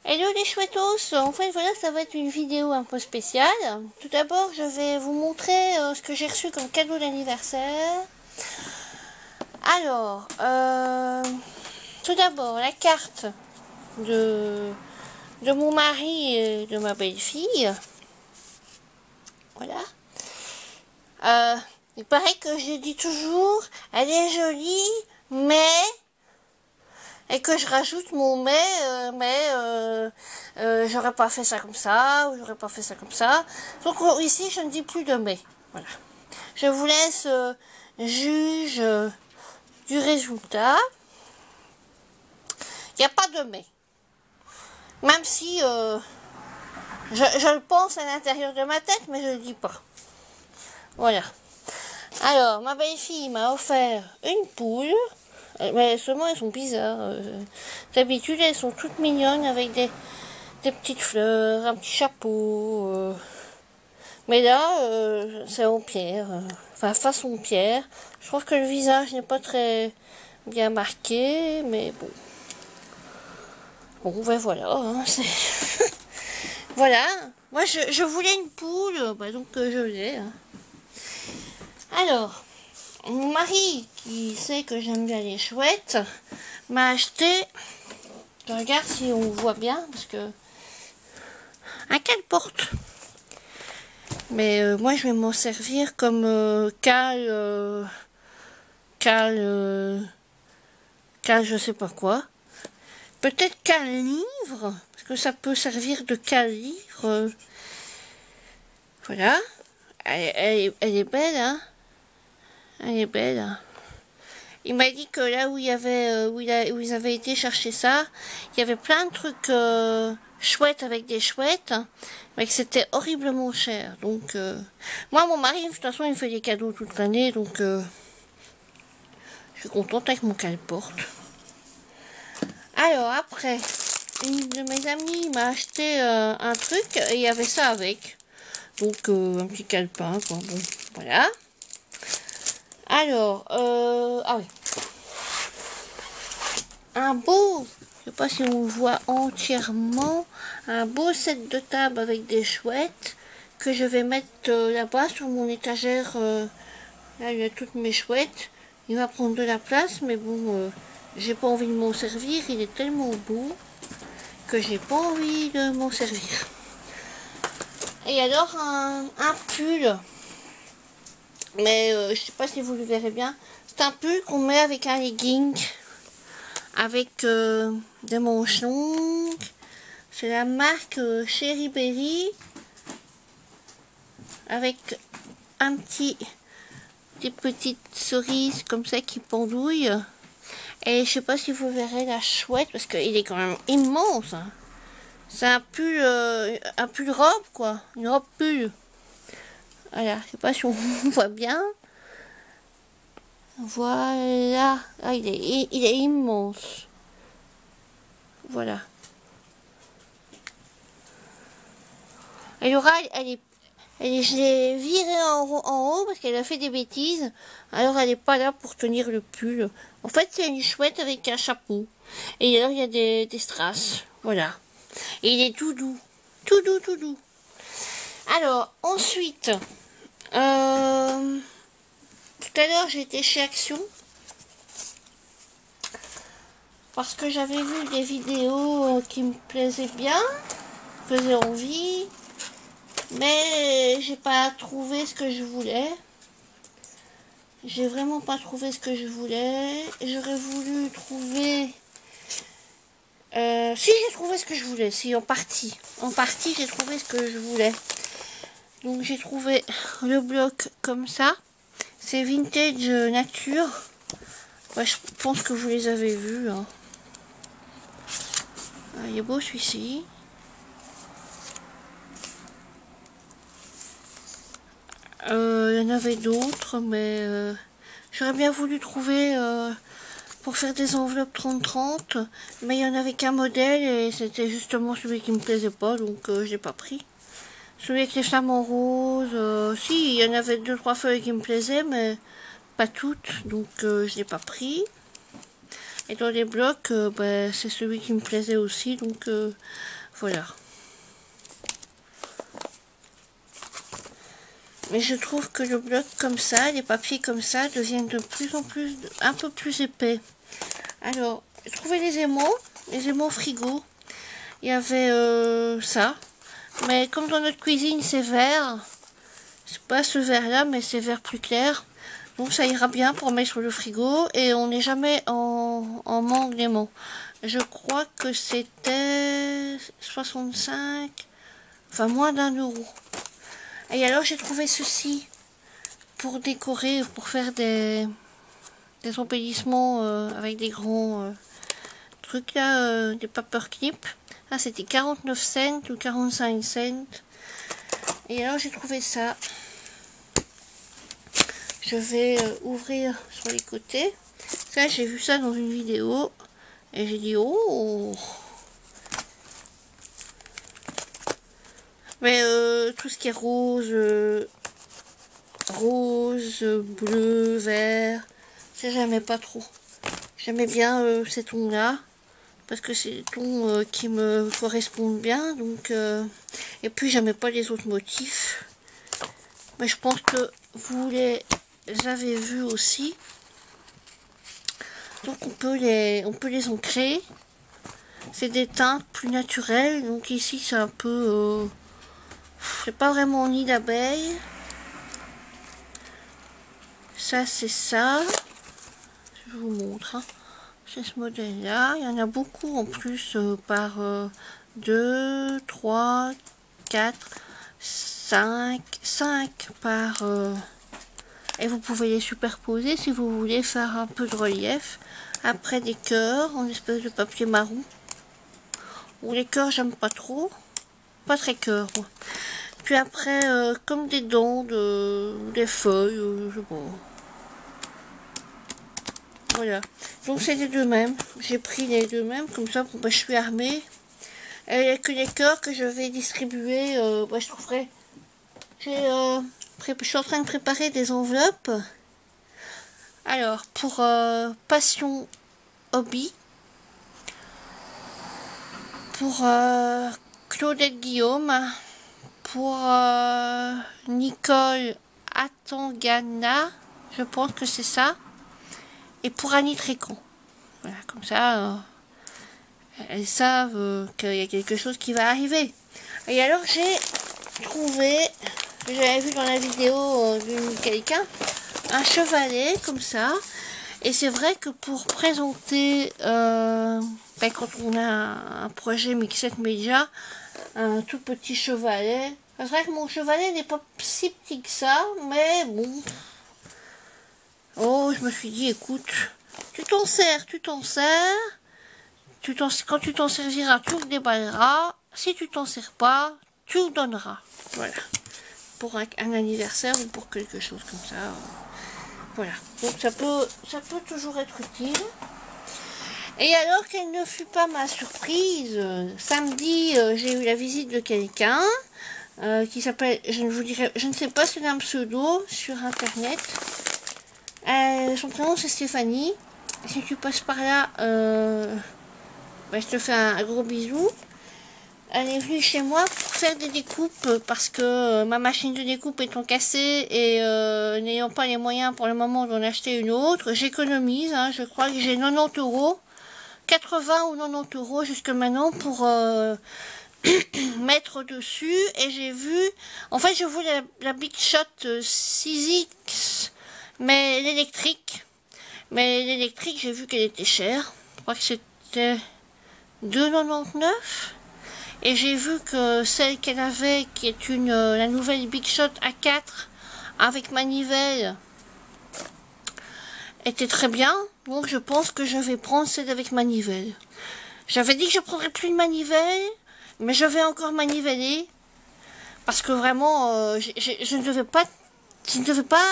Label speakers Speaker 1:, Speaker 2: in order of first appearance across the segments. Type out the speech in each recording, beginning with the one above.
Speaker 1: Hello les chouettos, en fait voilà, ça va être une vidéo un peu spéciale. Tout d'abord je vais vous montrer ce que j'ai reçu comme cadeau d'anniversaire. Alors, tout d'abord la carte de mon mari et de ma belle-fille. Voilà. Il paraît que je dis toujours, elle est jolie, mais... Et que je rajoute mon j'aurais pas fait ça comme ça, ou j'aurais pas fait ça comme ça. Donc ici, je ne dis plus de mais. Voilà. Je vous laisse juge du résultat. Il n'y a pas de mais. Même si je le pense à l'intérieur de ma tête, mais je ne le dis pas. Voilà. Alors, ma belle-fille m'a offert une poule. Mais seulement elles sont bizarres. D'habitude elles sont toutes mignonnes avec des petites fleurs, un petit chapeau. Mais là c'est en pierre. Enfin façon pierre. Je trouve que le visage n'est pas très bien marqué. Mais bon. Bon ben voilà. Hein, voilà. Moi je voulais une poule. Bah, donc je l'ai. Hein. Alors. Mon mari, qui sait que j'aime bien les chouettes, m'a acheté, je regarde si on voit bien, parce que, un cale-porte. Mais moi, je vais m'en servir comme cale, je sais pas quoi. Peut-être cale-livre, parce que ça peut servir de cale-livre. Voilà. Elle est belle, hein. Elle est belle. Hein. Il m'a dit que là où il y avait, où ils avaient été chercher ça, il y avait plein de trucs chouettes avec des chouettes, hein, mais que c'était horriblement cher. Donc, moi, mon mari, de toute façon, il me fait des cadeaux toute l'année, donc je suis contente avec mon cale-porte. Alors, après, une de mes amies m'a acheté un truc, et il y avait ça avec. Donc, un petit calepin, quoi. Bon, voilà. Alors, ah oui. Un beau, je sais pas si on le voit entièrement, un beau set de table avec des chouettes que je vais mettre là-bas sur mon étagère. Là, il y a toutes mes chouettes. Il va prendre de la place, mais bon, j'ai pas envie de m'en servir. Il est tellement beau que j'ai pas envie de m'en servir. Et alors, un pull. Mais je sais pas si vous le verrez bien. C'est un pull qu'on met avec un legging. Avec des manches longues. C'est la marque Cherry Berry. Avec des petites cerises comme ça qui pendouillent. Et je sais pas si vous verrez la chouette parce qu'il est quand même immense. Hein. C'est un pull robe quoi. Une robe pull. Voilà, je sais pas si on voit bien. Voilà. Ah, il est immense. Voilà. Et Laura, je l'ai virée en haut parce qu'elle a fait des bêtises. Alors elle n'est pas là pour tenir le pull. En fait, c'est une chouette avec un chapeau. Et alors il y a des strass. Voilà. Et il est tout doux. Tout doux, tout doux. Alors, ensuite, tout à l'heure j'étais chez Action. Parce que j'avais vu des vidéos qui me plaisaient bien, faisaient envie, mais j'ai pas trouvé ce que je voulais. J'ai vraiment pas trouvé ce que je voulais. J'aurais voulu trouver... si j'ai trouvé ce que je voulais, si en partie. En partie j'ai trouvé ce que je voulais. Donc j'ai trouvé le bloc comme ça. C'est Vintage Nature. Ouais, je pense que vous les avez vus. Hein. Ah, il est beau celui-ci. Il y en avait d'autres, mais j'aurais bien voulu trouver pour faire des enveloppes 30-30, mais il n'y en avait qu'un modèle et c'était justement celui qui me plaisait pas, donc je l'ai pas pris. Celui avec les flamants roses, si, il y en avait 2-3 feuilles qui me plaisaient, mais pas toutes, donc je l'ai pas pris. Et dans les blocs, bah, c'est celui qui me plaisait aussi, donc voilà. Mais je trouve que le bloc comme ça, les papiers comme ça, deviennent de plus en plus, un peu plus épais. Alors, j'ai trouvé les aimants frigo. Il y avait ça. Mais comme dans notre cuisine, c'est vert. C'est pas ce vert là, mais c'est vert plus clair. Donc ça ira bien pour mettre sur le frigo. Et on n'est jamais en manque d'aimants. Je crois que c'était 65, enfin moins d'1 euro. Et alors j'ai trouvé ceci pour décorer, pour faire des embellissements avec des grands trucs là, des paperclips. Ah, c'était 49 cents ou 45 cents. Et alors j'ai trouvé ça. Je vais ouvrir sur les côtés. Ça, j'ai vu ça dans une vidéo. Et j'ai dit, oh! Mais tout ce qui est rose, bleu, vert, ça j'aimais pas trop. J'aimais bien ces tons là, parce que c'est des tons qui me correspondent bien. Donc, et puis j'aimais pas les autres motifs. Mais je pense que vous les avez vus aussi. Donc on peut les ancrer. C'est des teintes plus naturelles. Donc ici c'est un peu... c'est pas vraiment nid d'abeille. Ça c'est ça. Je vous montre. Hein. C'est ce modèle là. Il y en a beaucoup en plus par 2, 3, 4, 5 par... et vous pouvez les superposer si vous voulez faire un peu de relief. Après des cœurs en espèce de papier marron. Ou les cœurs j'aime pas trop. Pas très cœur. Puis après comme des dents, des feuilles, je sais pas. Voilà. Donc c'est les deux mêmes. J'ai pris les deux mêmes comme ça pour je suis armée. Et il n'y a que les cœurs que je vais distribuer. Je trouverai. Je suis en train de préparer des enveloppes. Alors, pour Passion Hobby, pour Claudette Guillaume, pour Nicole Atangana, je pense que c'est ça, et pour Annie Trécon. Voilà, comme ça, elles savent qu'il y a quelque chose qui va arriver. Et alors, j'ai trouvé, j'avais vu dans la vidéo de quelqu'un, un chevalet comme ça. Et c'est vrai que pour présenter quand on a un projet Mixed Media, un tout petit chevalet, c'est vrai que mon chevalet n'est pas si petit que ça, mais bon, oh, je me suis dit, écoute, tu t'en sers, quand tu t'en serviras, tu le déballeras, si tu t'en sers pas, tu le donneras, voilà, pour un anniversaire ou pour quelque chose comme ça. Voilà, donc ça peut toujours être utile. Et alors, quelle ne fut pas ma surprise, samedi, j'ai eu la visite de quelqu'un qui s'appelle, je ne sais pas si c'est un pseudo sur internet. Son prénom c'est Stéphanie. Si tu passes par là, je te fais un gros bisou. Elle est venue chez moi pour faire des découpes parce que ma machine de découpe étant cassée et n'ayant pas les moyens pour le moment d'en acheter une autre, j'économise, hein, je crois que j'ai 90 euros, 80 ou 90 euros jusque maintenant pour mettre dessus. Et j'ai vu, en fait je voulais la Big Shot 6X, mais l'électrique, j'ai vu qu'elle était chère, je crois que c'était 2,99 €. Et j'ai vu que celle qu'elle avait, qui est la nouvelle Big Shot A4 avec manivelle, était très bien. Donc je pense que je vais prendre celle avec manivelle. J'avais dit que je prendrais plus de manivelle, mais je vais encore maniveler. Parce que vraiment, je ne devais pas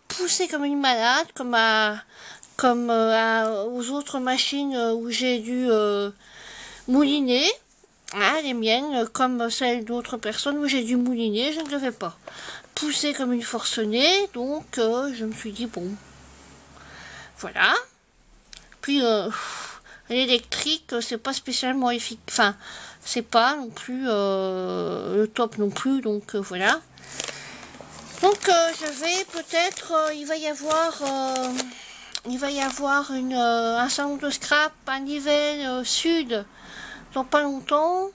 Speaker 1: pousser comme une malade, comme aux autres machines où j'ai dû mouliner. Ah, les miennes, comme celles d'autres personnes où j'ai dû mouliner, je ne devais pas pousser comme une forcenée, donc je me suis dit, bon, voilà. Puis l'électrique, c'est pas spécialement efficace. Enfin, c'est pas non plus le top non plus. Donc voilà. Donc je vais peut-être, il va y avoir un salon de scrap à Nivelles Sud dans pas longtemps.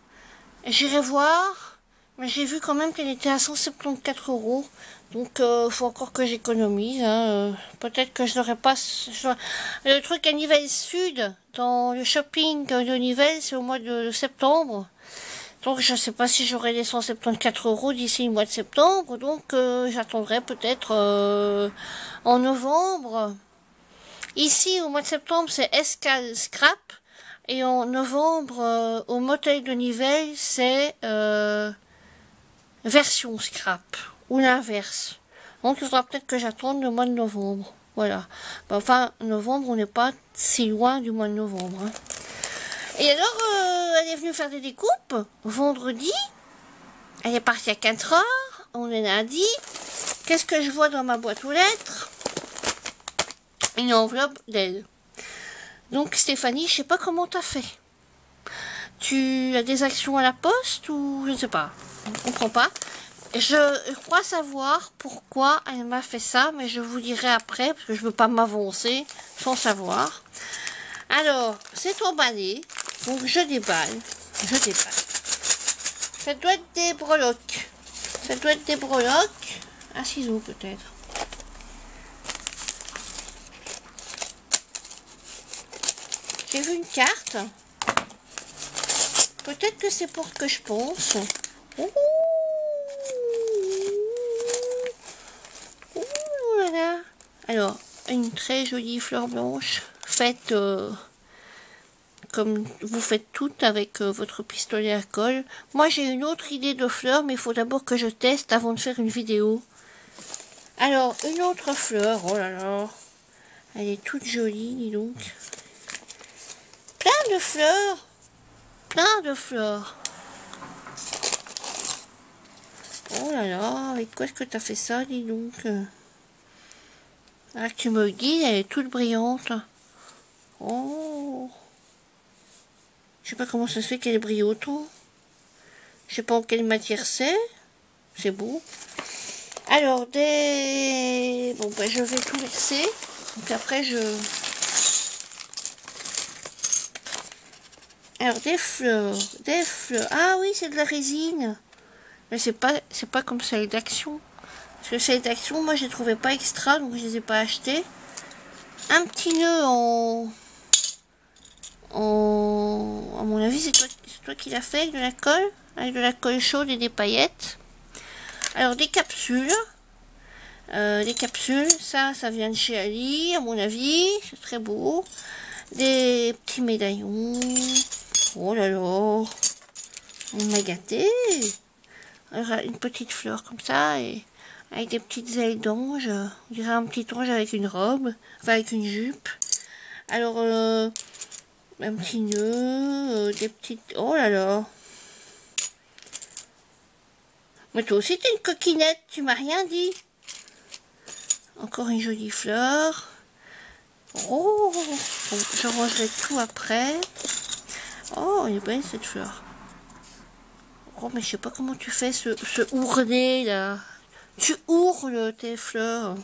Speaker 1: J'irai voir, mais j'ai vu quand même qu'elle était à 174 €. Donc faut encore que j'économise. Hein. Peut-être que je n'aurai pas. Le truc à Nivelles Sud, dans le shopping de Nivelles, c'est au mois de septembre. Donc je ne sais pas si j'aurai les 174 € d'ici le mois de septembre. Donc j'attendrai peut-être en novembre. Ici au mois de septembre c'est Escale Scrap. Et en novembre au motel de Nivelles c'est version Scrap. Ou l'inverse. Donc il faudra peut-être que j'attende le mois de novembre. Voilà. Enfin novembre on n'est pas si loin du mois de novembre. Hein. Et alors, elle est venue faire des découpes vendredi. Elle est partie à 4 h. On est lundi. Qu'est-ce que je vois dans ma boîte aux lettres? Une enveloppe d'elle. Donc Stéphanie, je sais pas comment t'as fait. Tu as des actions à la poste ou je ne sais pas. Je ne comprends pas. Je crois savoir pourquoi elle m'a fait ça, mais je vous dirai après parce que je veux pas m'avancer sans savoir. Alors, c'est emballé. Donc je déballe. Ça doit être des breloques. Un ciseau peut-être. J'ai vu une carte. Peut-être que c'est pour ce que je pense. Ouh là là. Alors, une très jolie fleur blanche faite... comme vous faites toutes avec votre pistolet à colle. Moi j'ai une autre idée de fleur, mais il faut d'abord que je teste avant de faire une vidéo. Alors, une autre fleur, oh là là, elle est toute jolie, dis donc. Plein de fleurs. Oh là là, avec quoi est-ce que tu as fait ça, dis donc. Ah, tu me le dis, elle est toute brillante. Oh. Je sais pas comment ça se fait qu'elle brille autant. Je sais pas en quelle matière c'est. C'est beau. Alors, bon, ben, je vais tout laisser. Donc après, Alors, des fleurs. Ah oui, c'est de la résine. Mais c'est pas comme celle d'Action. Parce que celle d'Action, moi, je les trouvais pas extra, donc je les ai pas achetées. Un petit nœud à mon avis, c'est toi qui l'as fait avec de la colle. Avec de la colle chaude et des paillettes. Alors, des capsules. Ça vient de chez Ali, à mon avis. C'est très beau. Des petits médaillons. Oh là là. On m'a gâté. Alors, une petite fleur comme ça. Et avec des petites ailes d'ange. On dirait un petit ange avec une robe. Enfin, avec une jupe. Alors, un petit nœud. Des petites... Oh là là. Mais toi aussi, t'es une coquinette. Tu m'as rien dit. Encore une jolie fleur. Oh, bon, je rangerai tout après. Oh, elle est belle cette fleur. Oh, mais je sais pas comment tu fais ce ourlet là. Tu ourles tes fleurs.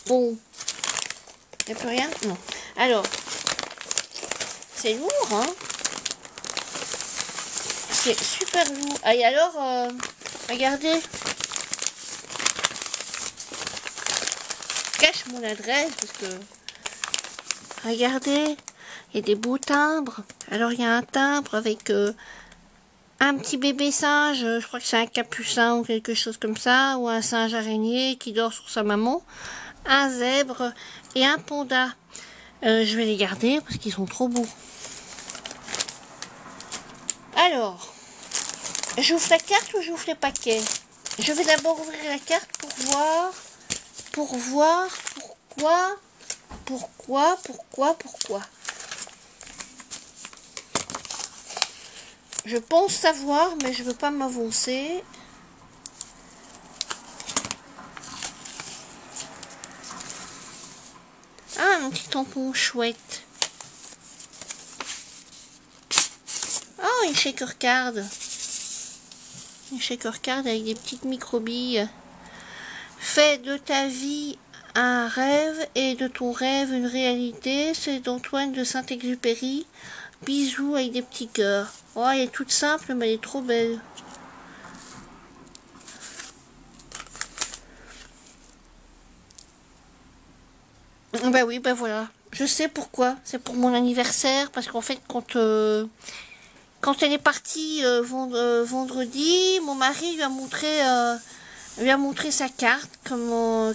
Speaker 1: Bon. Y'a plus rien? Non. Alors, c'est lourd, hein. C'est super lourd. Ah, et alors, regardez. Je cache mon adresse parce que... Regardez, il y a des beaux timbres. Alors, il y a un timbre avec un petit bébé singe. Je crois que c'est un capucin ou quelque chose comme ça. Ou un singe araignée qui dort sur sa maman. Un zèbre et un panda. Je vais les garder parce qu'ils sont trop beaux. Alors, j'ouvre la carte ou j'ouvre les paquets? Je vais d'abord ouvrir la carte pour voir pourquoi. Je pense savoir, mais je veux pas m'avancer. Ah, un petit tampon chouette. une shaker card. Une shaker card avec des petites microbilles. Fais de ta vie un rêve et de ton rêve une réalité. C'est d'Antoine de Saint-Exupéry. Bisous avec des petits cœurs. Oh, elle est toute simple, mais elle est trop belle. Ben oui, ben voilà. Je sais pourquoi. C'est pour mon anniversaire. Parce qu'en fait, quand elle est partie vendredi, mon mari lui a montré sa carte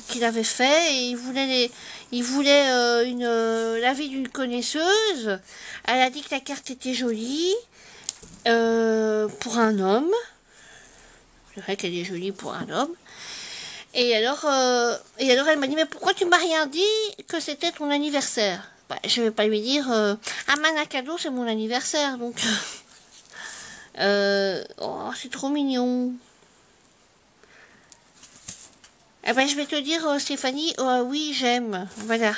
Speaker 1: qu'il avait fait. Et il voulait l'avis d'une connaisseuse. Elle a dit que la carte était jolie pour un homme. C'est vrai qu'elle est jolie pour un homme. Et alors elle m'a dit, mais pourquoi tu m'as rien dit que c'était ton anniversaire? Bah, je vais pas lui dire, ah man, un cadeau, c'est mon anniversaire, donc... oh, c'est trop mignon. Eh ben, je vais te dire, Stéphanie, oui, j'aime. Voilà.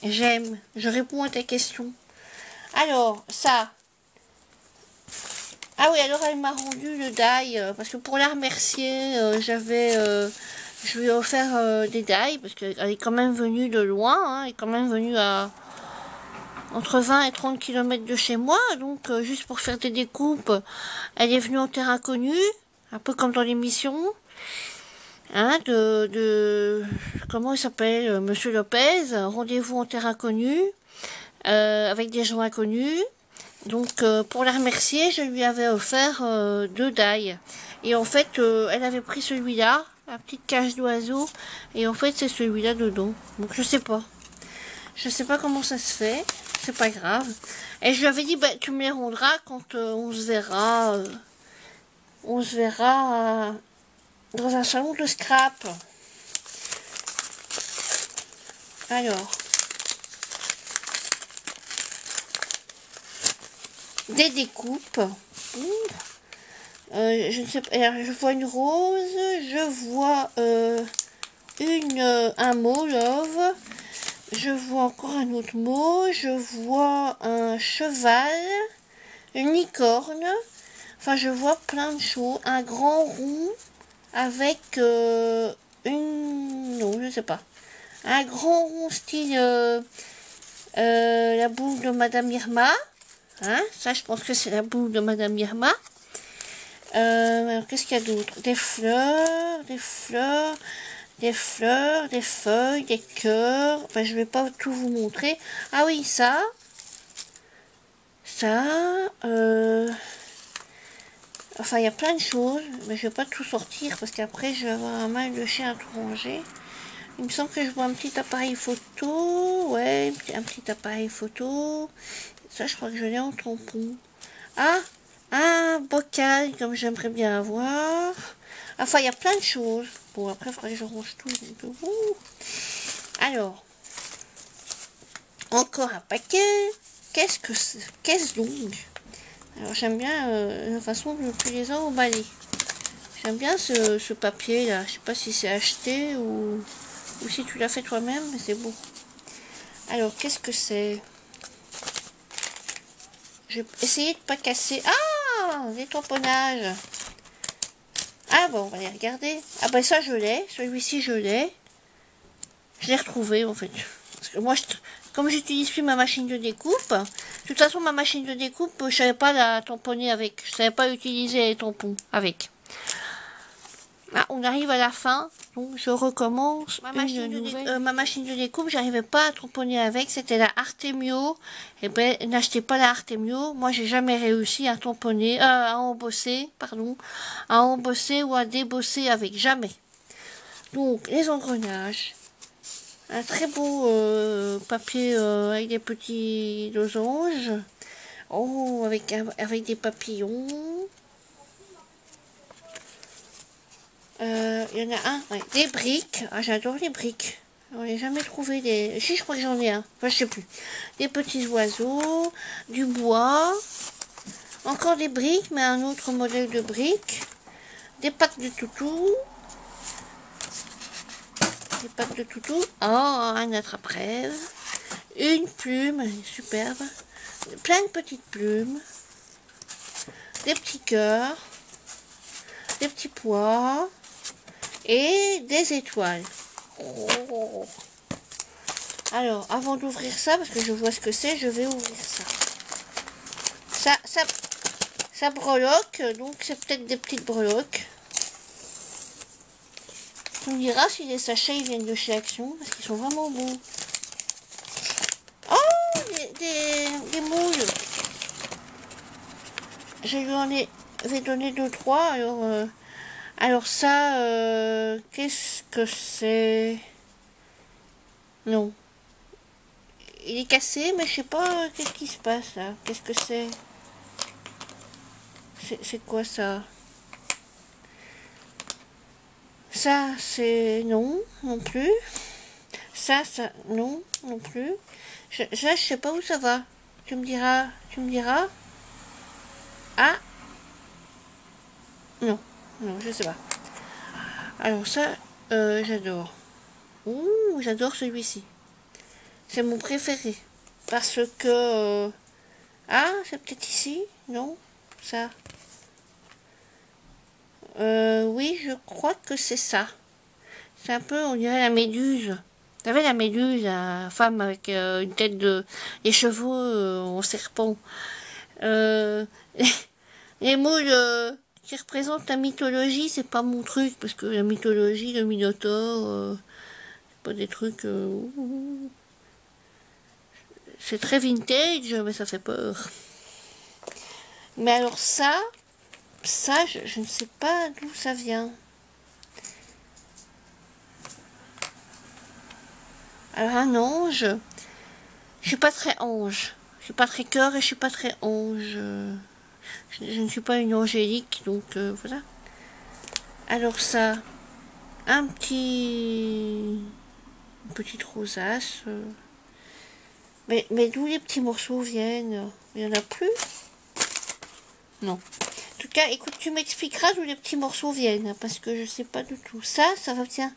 Speaker 1: J'aime. Je réponds à ta question. Alors, ça... Ah oui, alors elle m'a rendu le die, parce que pour la remercier, je lui ai offert des die, parce qu'elle est quand même venue de loin, hein, elle est quand même venue à entre 20 et 30 km de chez moi, donc juste pour faire des découpes, elle est venue en terre inconnue, un peu comme dans l'émission, hein, comment il s'appelle, Monsieur Lopez, rendez-vous en terre inconnue, avec des gens inconnus. Donc pour la remercier, je lui avais offert 2 die. Et en fait, elle avait pris celui-là, la petite cage d'oiseau, et en fait c'est celui-là dedans. Donc je sais pas. Je sais pas comment ça se fait, c'est pas grave. Et je lui avais dit, bah, tu me les rendras quand on se verra. On se verra dans un salon de scrap. Alors. Des découpes. Je ne sais pas. Alors, je vois une rose. Je vois un mot, love. Je vois encore un autre mot. Je vois un cheval. Une licorne. Enfin, je vois plein de choses. Un grand rond avec non, je sais pas. Un grand rond style la boule de Madame Irma. Hein, ça, je pense que c'est la boule de Madame Irma. Alors, qu'est-ce qu'il y a d'autre? Des fleurs, des fleurs, des fleurs, des feuilles, des cœurs. Enfin, je vais pas tout vous montrer. Ah oui, ça. Enfin, il y a plein de choses, mais je vais pas tout sortir parce qu'après, je vais avoir un mal de chien à tout ranger. Il me semble que je vois un petit appareil photo. Ouais, un petit appareil photo. Ça, je crois que je l'ai en tampon. Ah, un bocal, comme j'aimerais bien avoir. Enfin, il y a plein de choses. Bon, après, il faudrait que je range tout. Alors, encore un paquet. Qu'est-ce donc? Alors, j'aime bien la façon dont tu les as emballés. J'aime bien ce papier-là. Je sais pas si c'est acheté ou si tu l'as fait toi-même, mais c'est beau. Alors, qu'est-ce que c'est? Je vais essayer de pas casser. Ah, des tamponnages. Ah bon, on va les regarder. Ah ben ça je l'ai. Celui-ci je l'ai. Je l'ai retrouvé en fait. Parce que moi, comme j'utilise plus ma machine de découpe, de toute façon ma machine de découpe, je savais pas la tamponner avec. Je savais pas utiliser les tampons avec. Ah, on arrive à la fin, donc je recommence. Ma machine de découpe, j'arrivais pas à tamponner avec, c'était la Artemio. Et ben, n'achetez pas la Artemio. Moi, j'ai jamais réussi à tamponner, à embosser, pardon, à embosser ou à débosser avec, jamais. Donc, les engrenages. Un très beau papier avec des petits losanges. Oh, avec des papillons. Il y en a un, ouais. Des briques. Ah, j'adore les briques. On n'a jamais trouvé des... Si, je crois que j'en ai un. Enfin, je sais plus. Des petits oiseaux, du bois, encore des briques, mais un autre modèle de briques. Des packs de toutou. Des packs de toutou. Oh, un attrape-rêve. Une plume, superbe. Plein de petites plumes. des petits cœurs, des petits pois et des étoiles. Oh. Alors, avant d'ouvrir ça, parce que je vois ce que c'est, je vais ouvrir ça. Ça breloque, donc c'est peut-être des petites breloques. On dira si les sachets ils viennent de chez Action, parce qu'ils sont vraiment beaux. Oh, des moules. Je lui en ai donné 2-3, alors ça, qu'est-ce que c'est? Non. Il est cassé, mais je sais pas qu'est-ce qui se passe là. Qu'est-ce que c'est? C'est quoi ça? Ça, c'est... Non, non plus. Ça, non, non plus. Je sais pas où ça va. Tu me diras. Ah! Non, non, je sais pas. Alors ça, j'adore. Ouh, j'adore celui-ci. C'est mon préféré. Parce que... ah, c'est peut-être ici? Non? Ça? Oui, je crois que c'est ça. C'est un peu, on dirait la méduse. Vous savez, la méduse, la femme avec une tête de... les cheveux en serpent. Les moules qui représentent la mythologie, c'est pas mon truc, parce que la mythologie, le Minotaure, c'est pas des trucs... c'est très vintage, mais ça fait peur. Mais alors ça, je ne sais pas d'où ça vient. Alors un ange, je suis pas très ange. Je suis pas très cœur et je suis pas très ange. Je ne suis pas une angélique, donc voilà. Alors ça, une petite rosace. Mais d'où les petits morceaux viennent? Il y en a plus? Non. En tout cas, écoute, tu m'expliqueras d'où les petits morceaux viennent, hein, parce que je sais pas du tout. Ça va vient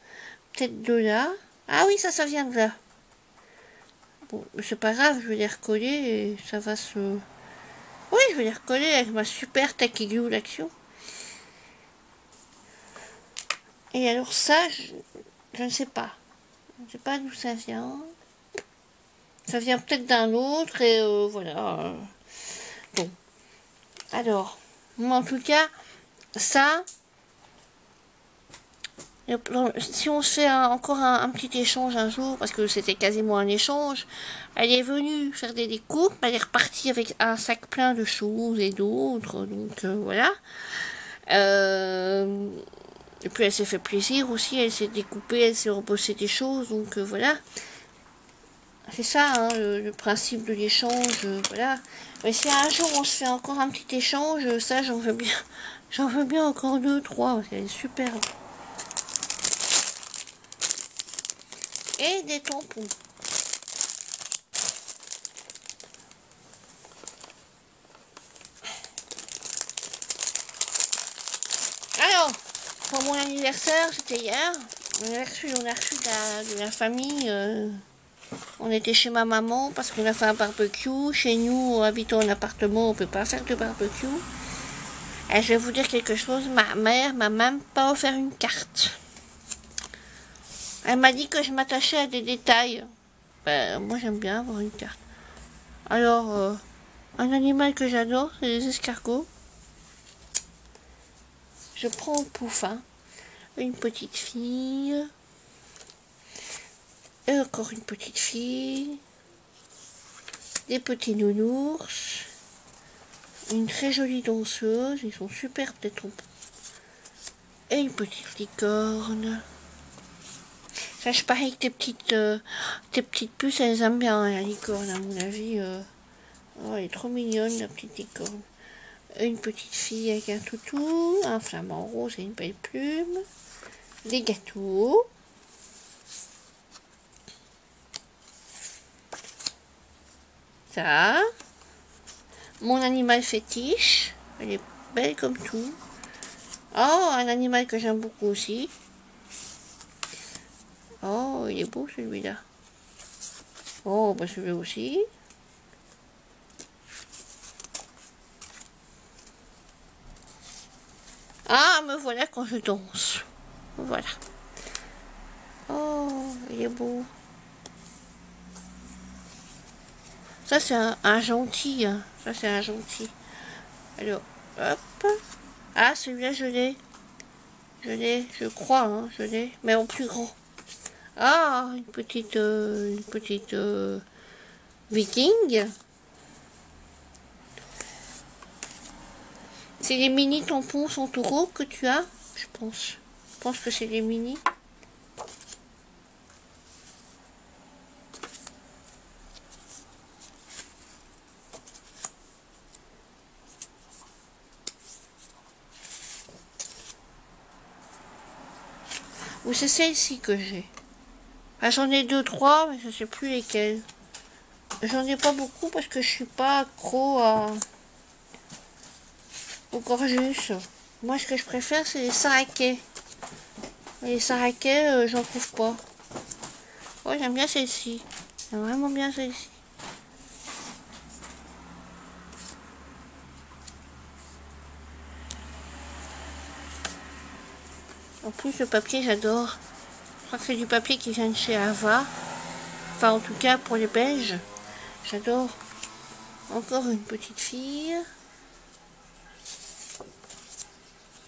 Speaker 1: peut-être de là. Ah oui, ça vient de là. Bon, c'est pas grave, je vais les recoller et ça va se... Oui, je vais les recoller avec ma super tacky glue d'Action. Et alors ça, je ne sais pas. Je ne sais pas d'où ça vient. Ça vient peut-être d'un autre et voilà. Bon. Alors, moi en tout cas, ça... Si on se fait encore un petit échange un jour, parce que c'était quasiment un échange, elle est venue faire des découpes, elle est repartie avec un sac plein de choses et d'autres, donc voilà. Et puis elle s'est fait plaisir aussi, elle s'est découpée, elle s'est reposée des choses, donc voilà. C'est ça, hein, le principe de l'échange, voilà. Mais si un jour on se fait encore un petit échange, ça j'en veux bien. J'en veux bien encore 2-3, parce qu'elle est superbe. Et des tampons. Alors, pour mon anniversaire, c'était hier. On a reçu de la famille. On était chez ma maman parce qu'on a fait un barbecue. Chez nous, habitant en appartement, on peut pas faire de barbecue. Et je vais vous dire quelque chose. Ma mère m'a même pas offert une carte. Elle m'a dit que je m'attachais à des détails. Ben, moi, j'aime bien avoir une carte. Alors, un animal que j'adore, c'est les escargots. Je prends le pouf, hein. Une petite fille. Et encore une petite fille. Des petits nounours. Une très jolie danseuse. Ils sont super, peut-être. Et une petite licorne. Ça, je parie que tes petites puces, elles aiment bien, hein, la licorne, à mon avis. Oh, elle est trop mignonne, la petite licorne. Une petite fille avec un toutou, un flamant rose et une belle plume. Des gâteaux. Ça. Mon animal fétiche. Elle est belle comme tout. Oh, un animal que j'aime beaucoup aussi. Oh, il est beau celui-là. Oh, bah celui-là aussi. Ah, me voilà quand je danse. Voilà. Oh, il est beau. Ça, c'est un gentil. Hein. Ça, c'est un gentil. Alors, hop. Ah, celui-là, je l'ai. Je crois, hein, je l'ai. Mais en plus grand. Ah, une petite viking. C'est les mini tampons Santoro que tu as, je pense. Je pense que c'est les mini. Ou c'est celle-ci que j'ai. Ah, j'en ai 2, 3, mais je sais plus lesquelles. J'en ai pas beaucoup parce que je suis pas accro au Gorgeous. Moi, ce que je préfère, c'est les Saraké. Les Saraké, j'en trouve pas. Ouais, j'aime bien celle-ci. J'aime vraiment bien celle-ci. En plus, le papier, j'adore. Je crois que c'est du papier qui vient de chez Ava. Enfin, en tout cas, pour les Belges. J'adore. Encore une petite fille.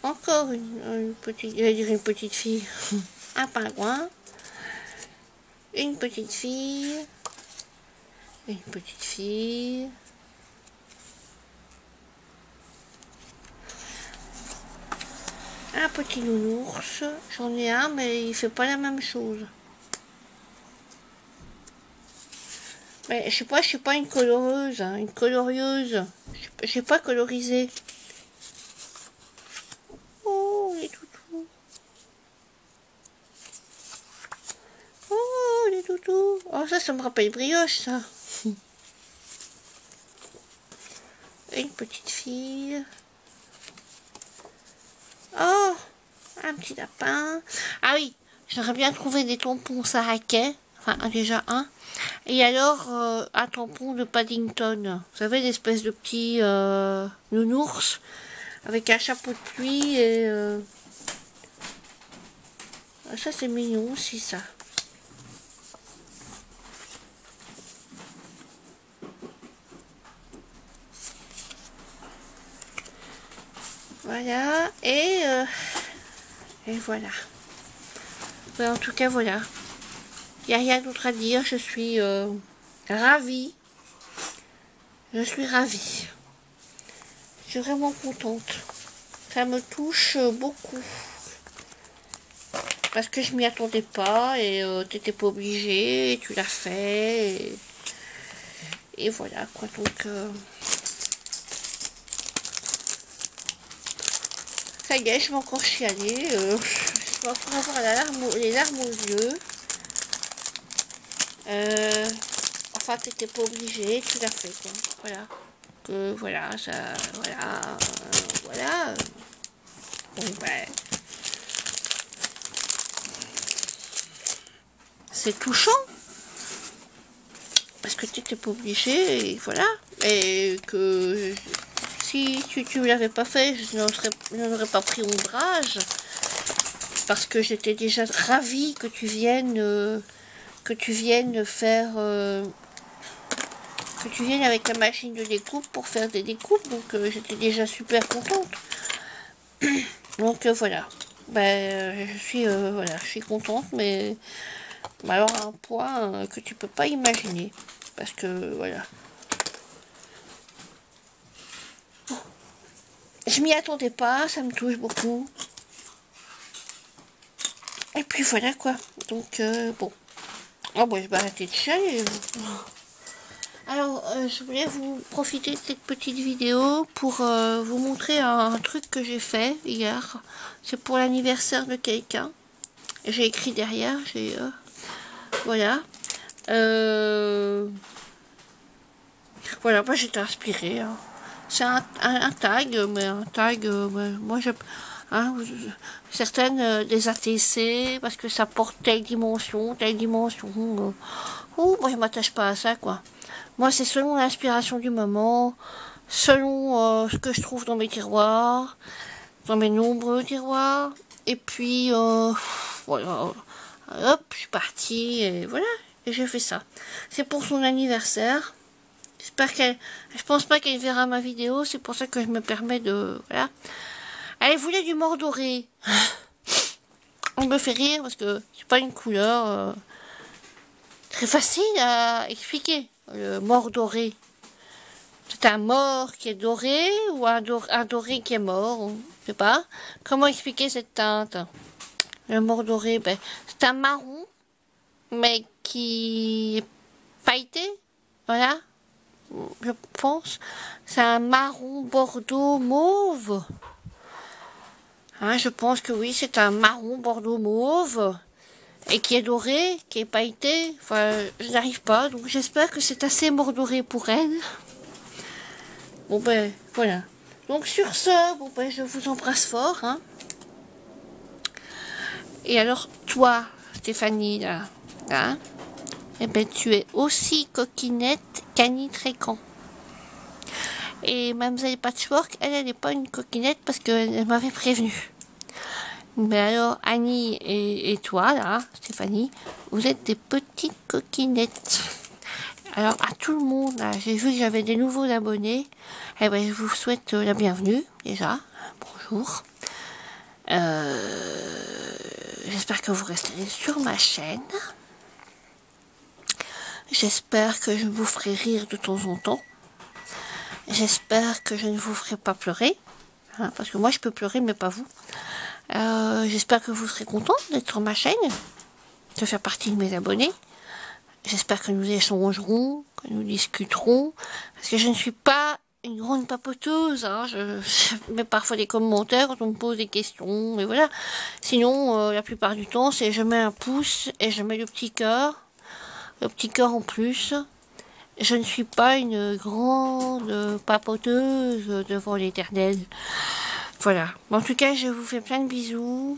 Speaker 1: Encore une petite... Je vais dire une petite fille. Un pingouin. Une petite fille. Une petite fille. Un petit nounours. J'en ai un, mais il fait pas la même chose. Mais je sais pas, je suis pas une coloreuse, hein, une colorieuse. Je sais pas coloriser. Oh, les toutous. Oh, les toutous. Oh, ça me rappelle brioche, ça. Une petite fille. Oh, un petit lapin. Ah oui, j'aurais bien trouvé des tampons Saraké. Enfin, déjà un. Et alors, un tampon de Paddington. Vous savez, l'espèce de petit nounours avec un chapeau de pluie et... ça, c'est mignon aussi, ça. Voilà, et voilà. Ouais, en tout cas, voilà. Il n'y a rien d'autre à dire, je suis ravie. Je suis ravie. Je suis vraiment contente. Ça me touche beaucoup. Parce que je m'y attendais pas et t'étais pas obligé, et tu l'as fait. Et voilà quoi, donc... ça y est, je vais encore chialer. Je vais encore avoir les larmes aux yeux. Enfin, t'étais pas obligé, tu l'as fait, quoi. Voilà. Que voilà, ça... Voilà. Voilà. Bon, ben... c'est touchant. Parce que t'étais pas obligé, et voilà. Et que... si tu l'avais pas fait, je n'en aurais pas pris ombrage. Parce que j'étais déjà ravie que tu viennes faire... que tu viennes avec la machine de découpe pour faire des découpes. Donc j'étais déjà super contente. Donc voilà. Ben, je suis contente, mais alors à un point que tu peux pas imaginer. Parce que voilà. Je m'y attendais pas, ça me touche beaucoup. Et puis voilà quoi. Donc bon. Oh bon, je vais arrêter de chialer. Alors, je voulais vous profiter de cette petite vidéo pour vous montrer un truc que j'ai fait hier. C'est pour l'anniversaire de quelqu'un. J'ai écrit derrière, voilà. Voilà, moi j'étais inspirée. Hein. C'est un tag, mais un tag, moi je... Hein, certaines des ATC, parce que ça porte telle dimension, oh, moi je m'attache pas à ça, quoi. Moi c'est selon l'inspiration du moment, selon ce que je trouve dans mes tiroirs, J'en mets nombreux au tiroir. Et puis, voilà. Hop, je suis partie. Et voilà. Et j'ai fait ça. C'est pour son anniversaire. J'espère qu'elle... Je pense pas qu'elle verra ma vidéo. C'est pour ça que je me permets de... Voilà. Elle voulait du mordoré. On me fait rire parce que c'est pas une couleur très facile à expliquer. Le mordoré. C'est un mort qui est doré ou un doré qui est mort. Je sais pas. Comment expliquer cette teinte? Le mordoré, ben, c'est un marron, mais qui est pailleté. Voilà. Je pense. C'est un marron bordeaux mauve. Hein, je pense que oui, c'est un marron bordeaux mauve. Et qui est doré, qui est pailleté. Enfin, je n'arrive pas. Donc j'espère que c'est assez mordoré pour elle. Bon ben, voilà. Donc sur ce, bon ben, je vous embrasse fort. Hein. Et alors, toi, Stéphanie, là, hein, eh ben, tu es aussi coquinette qu'Annie Trécan. Et Mademoiselle Patchwork, elle n'est pas une coquinette parce qu'elle m'avait prévenu. Mais alors, Annie et toi, là, Stéphanie, vous êtes des petites coquinettes. Alors, à tout le monde, j'ai vu que j'avais des nouveaux abonnés. Eh ben, je vous souhaite la bienvenue, déjà. Bonjour. J'espère que vous resterez sur ma chaîne. J'espère que je vous ferai rire de temps en temps. J'espère que je ne vous ferai pas pleurer. Hein, parce que moi, je peux pleurer, mais pas vous. J'espère que vous serez content d'être sur ma chaîne, de faire partie de mes abonnés. J'espère que nous échangerons, que nous discuterons. Parce que je ne suis pas une grande papoteuse. Hein, je mets parfois des commentaires quand on me pose des questions. Mais voilà. Sinon, la plupart du temps, c'est je mets un pouce et je mets le petit cœur. Le petit cœur en plus. Je ne suis pas une grande papoteuse devant l'éternel. Voilà. En tout cas, je vous fais plein de bisous.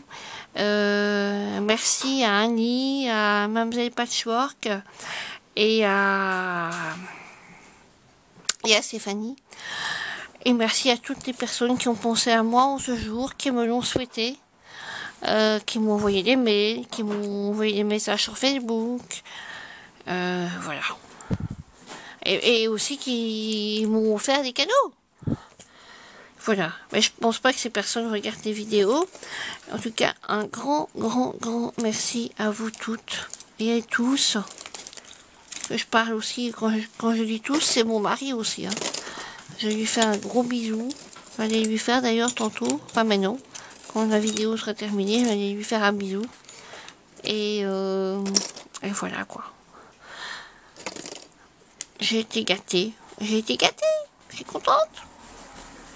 Speaker 1: Merci à Annie, à Mademoiselle Patchwork et à Stéphanie. Et merci à toutes les personnes qui ont pensé à moi en ce jour, qui me l'ont souhaité, qui m'ont envoyé des mails, qui m'ont envoyé des messages sur Facebook. Voilà. Et aussi qui m'ont offert des cadeaux. Voilà, mais je pense pas que ces personnes regardent les vidéos. En tout cas, un grand merci à vous toutes et à tous. Que je parle aussi, quand je dis tous, c'est mon mari aussi. Hein. Je lui fais un gros bisou. J'allais lui faire d'ailleurs tantôt, pas maintenant. Quand la vidéo sera terminée, j'allais lui faire un bisou. Et voilà quoi. J'ai été gâtée. Je suis contente.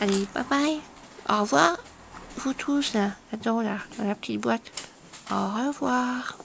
Speaker 1: Allez, bye bye. Au revoir. Vous tous là, là-dedans là, dans la petite boîte. Au revoir.